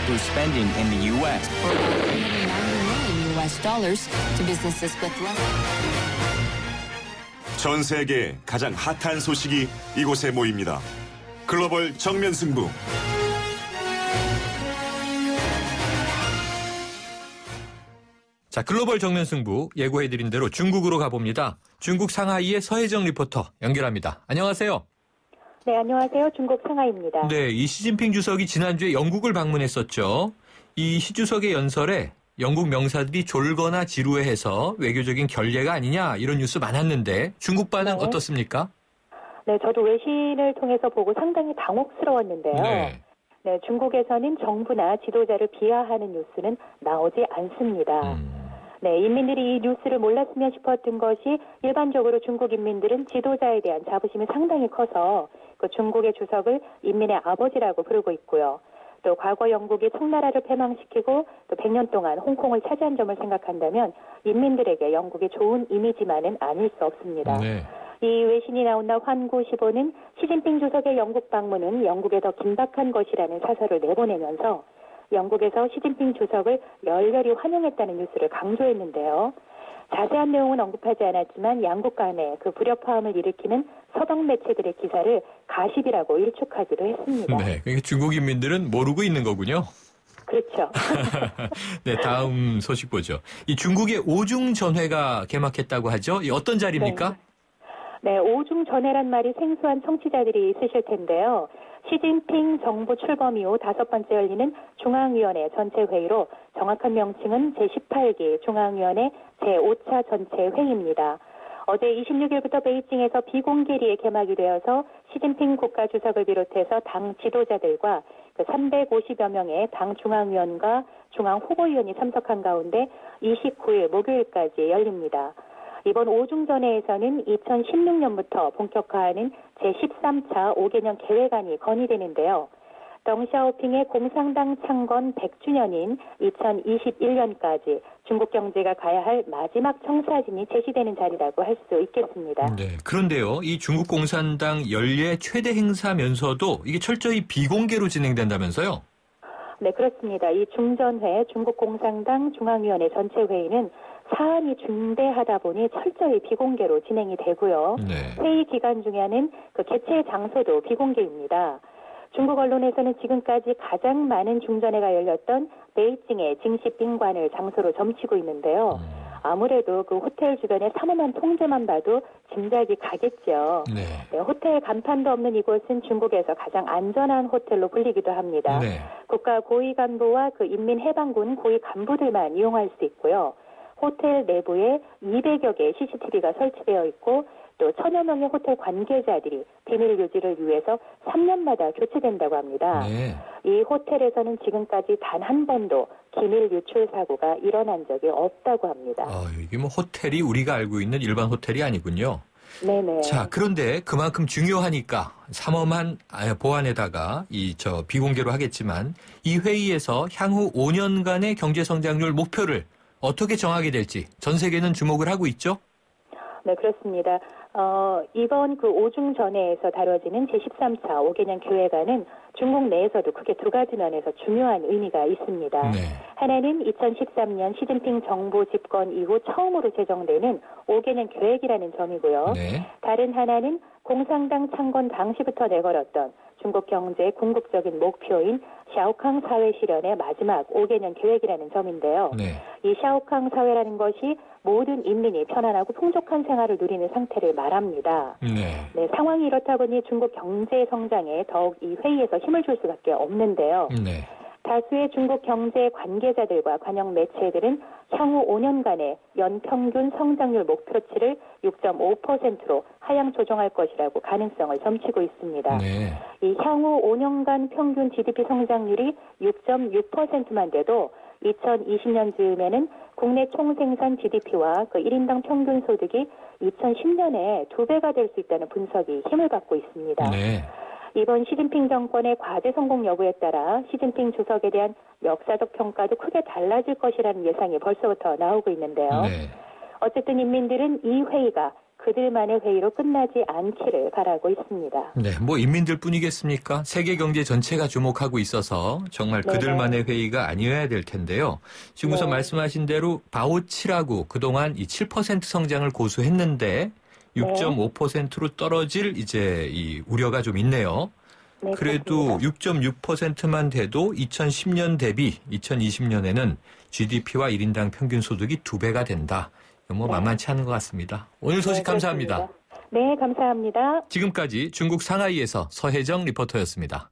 through spending in the U.S. for about $390 million US dollars to businesses with less. 전 세계 가장 핫한 소식이 이곳에 모입니다. 글로벌 정면 승부. 자, 글로벌 정면 승부 예고해드린 대로 중국으로 가봅니다. 중국 상하이의 서혜정 리포터 연결합니다. 안녕하세요. 네, 안녕하세요. 중국 상하이입니다. 네, 이 시진핑 주석이 지난주에 영국을 방문했었죠. 이 시 주석의 연설에 영국 명사들이 졸거나 지루해해서 외교적인 결례가 아니냐 이런 뉴스 많았는데 중국 반응 네. 어떻습니까? 네, 저도 외신을 통해서 보고 상당히 당혹스러웠는데요. 네, 중국에서는 정부나 지도자를 비하하는 뉴스는 나오지 않습니다. 네, 인민들이 이 뉴스를 몰랐으면 싶었던 것이 일반적으로 중국 인민들은 지도자에 대한 자부심이 상당히 커서 그 중국의 주석을 인민의 아버지라고 부르고 있고요. 또 과거 영국이 청나라를 패망시키고 또 100년 동안 홍콩을 차지한 점을 생각한다면 인민들에게 영국이 좋은 이미지만은 아닐 수 없습니다. 네. 이 외신이 나온 날 환구시보는 시진핑 주석의 영국 방문은 영국에 더 긴박한 것이라는 사설을 내보내면서 영국에서 시진핑 주석을 열렬히 환영했다는 뉴스를 강조했는데요. 자세한 내용은 언급하지 않았지만 양국 간의 그 불협화음을 일으키는 서방 매체들의 기사를 가십이라고 일축하기도 했습니다. 네, 그러니까 중국 인민들은 모르고 있는 거군요. 그렇죠. 네, 다음 소식 보죠. 이 중국의 오중전회가 개막했다고 하죠. 이 어떤 자리입니까? 네, 오중전회란 말이 생소한 청취자들이 있으실 텐데요. 시진핑 정부 출범 이후 5번째 열리는 중앙위원회 전체 회의로 정확한 명칭은 제18기 중앙위원회 제5차 전체 회의입니다. 어제 26일부터 베이징에서 비공개리에 개막이 되어서 시진핑 국가주석을 비롯해서 당 지도자들과 350여 명의 당 중앙위원과 중앙후보위원이 참석한 가운데 29일 목요일까지 열립니다. 이번 오중전회에서는 2016년부터 본격화하는 제13차 5개년 계획안이 건의되는데요. 덩샤오핑의 공산당 창건 100주년인 2021년까지 중국 경제가 가야 할 마지막 청사진이 제시되는 자리라고 할 수 있겠습니다. 네, 그런데요. 이 중국 공산당 연례 최대 행사면서도 이게 철저히 비공개로 진행된다면서요? 네, 그렇습니다. 이 중전회 중국 공산당 중앙위원회 전체 회의는 사안이 중대하다 보니 철저히 비공개로 진행이 되고요. 네. 회의 기간 중에는 그 개최 장소도 비공개입니다. 중국 언론에서는 지금까지 가장 많은 중전회가 열렸던 베이징의 징시賓관을 장소로 점치고 있는데요. 아무래도 그 호텔 주변의 삼엄한 통제만 봐도 짐작이 가겠죠. 네. 네, 호텔 간판도 없는 이곳은 중국에서 가장 안전한 호텔로 불리기도 합니다. 네. 국가 고위 간부와 그 인민해방군 고위 간부들만 이용할 수 있고요. 호텔 내부에 200여 개의 CCTV가 설치되어 있고 또 1000여 명의 호텔 관계자들이 비밀 유지를 위해서 3년마다 교체된다고 합니다. 네. 이 호텔에서는 지금까지 단 한 번도 기밀 유출 사고가 일어난 적이 없다고 합니다. 이게 뭐 호텔이 우리가 알고 있는 일반 호텔이 아니군요. 네네. 자, 그런데 그만큼 중요하니까 삼엄한 보안에다가 비공개로 하겠지만 이 회의에서 향후 5년간의 경제 성장률 목표를 어떻게 정하게 될지 전 세계는 주목을 하고 있죠? 네, 그렇습니다. 이번 그 오중전회에서 다뤄지는 제13차 5개년 계획안은 중국 내에서도 크게 두 가지 면에서 중요한 의미가 있습니다. 네. 하나는 2013년 시진핑 정부 집권 이후 처음으로 제정되는 5개년 계획이라는 점이고요. 네. 다른 하나는 공산당 창건 당시부터 내걸었던 중국 경제의 궁극적인 목표인 샤오캉 사회 실현의 마지막 5개년 계획이라는 점인데요. 네. 이 샤오캉 사회라는 것이 모든 인민이 편안하고 풍족한 생활을 누리는 상태를 말합니다. 네, 상황이 이렇다 보니 중국 경제 성장에 더욱 이 회의에서 힘을 줄 수밖에 없는데요. 네. 다수의 중국 경제 관계자들과 관영 매체들은 향후 5년간의 연평균 성장률 목표치를 6.5%로 하향 조정할 것이라고 가능성을 점치고 있습니다. 네. 이 향후 5년간 평균 GDP 성장률이 6.6%만 돼도 2020년 즈음에는 국내 총생산 GDP와 그 1인당 평균 소득이 2010년에 2배가 될 수 있다는 분석이 힘을 받고 있습니다. 네. 이번 시진핑 정권의 과제 성공 여부에 따라 시진핑 주석에 대한 역사적 평가도 크게 달라질 것이라는 예상이 벌써부터 나오고 있는데요. 네. 어쨌든 인민들은 이 회의가 그들만의 회의로 끝나지 않기를 바라고 있습니다. 네, 뭐 인민들 뿐이겠습니까? 세계 경제 전체가 주목하고 있어서 정말 네네. 그들만의 회의가 아니어야 될 텐데요. 지금 우선 네. 말씀하신 대로 바오7하고 그동안 이 7% 성장을 고수했는데 6.5%로 떨어질 이제 이 우려가 좀 있네요. 네, 그래도 그렇습니다. 6.6%만 돼도 2010년 대비 2020년에는 GDP와 1인당 평균 소득이 2배가 된다. 뭐 만만치 않은 것 같습니다. 오늘 소식 네, 감사합니다. 그렇습니다. 네, 감사합니다. 지금까지 중국 상하이에서 서혜정 리포터였습니다.